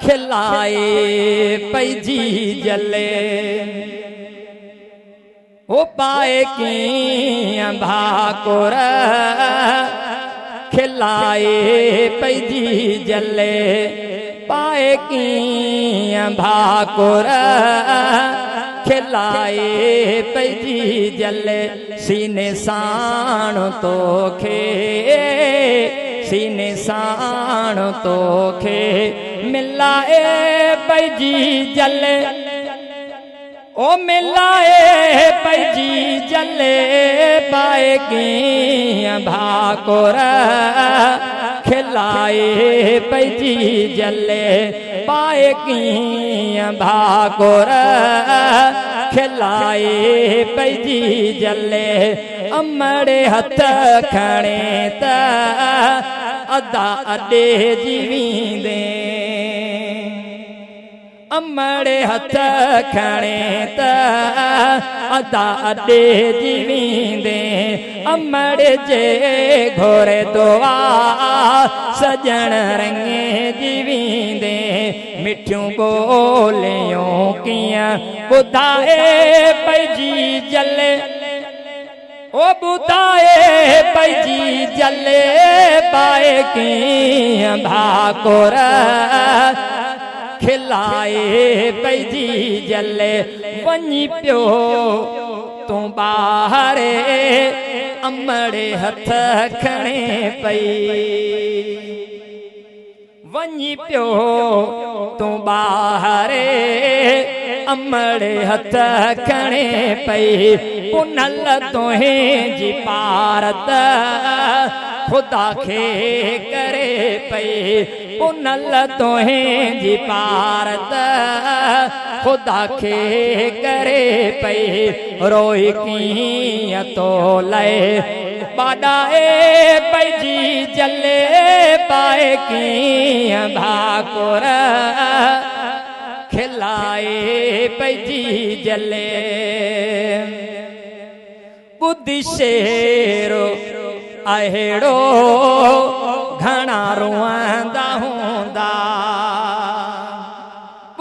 खिलाए पैजी जले ओ पाए की भाकुर खिलाए पैजी जले पाए की भाकुर खिलाए पैजी जले सीने साण तो खे सीने साण तो खे मिलाए पैजी जले ओ मिलाए पैजी जले पाए की भाकुर खिलाए पैजी जले पाए की भाकुर खिलाए पैजी जले अमड़े हथ खणे त अदा अडे जीवींदे अमड़े हथ खणे त अदा अडे जीवींदे अमड़े जे घोरे दुआ सजण रंगे जीवींदे मिठियूं ॿोलियूं कीअं ॿुधाए पैजी जले ओ ॿुधाए पैजी जले पाए कीअं भाकुर खिलाए पैजी जले वञी पियो तूं ॿाहिरे अमड़े हथ खणे पई वञी पियो तूं ॿाहिरे अमड़े हथ खणे पई पुनल तुंहिंजी पारत खुदा खे करे पई पुनल तुंहिंजी पारत खुदा खे करे पई रोई कीअं तो लए बाॾाए पैजी जले पाए कीअं भाकुर खिलाए पैजी जले ॿुधी शेरो अहिड़ो घणा रुअंदा हूंदा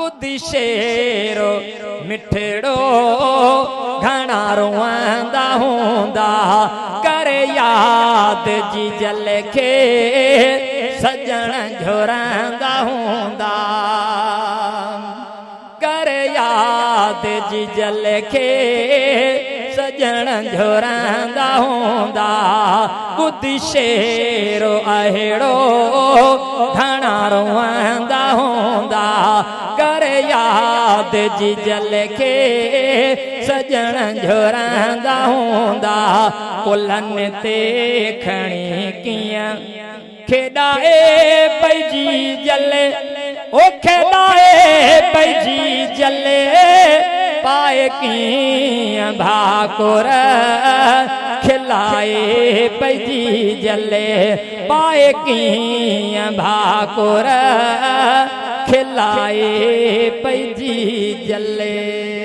ॿुधी शेरो मिठड़ो घणा रुअंदा हूंदा करे याद जी जल खे सजण झुरंदा हूंदा करे याद जी जल खे सजण झुरंदा हूंदा ॿुधी शेरो अहिड़ो घणा रुअंदा हूंदा करे याद जी जल खे सजण झुरंदा हूंदा कुलनि ते खणी कीअं खेॾाए पैजी जले ओ खेॾाए पैजी जले पाए कीअं भाकुर खिलाए पैजी जले पाए कीअं भाकुर खिलाए पैजी जले।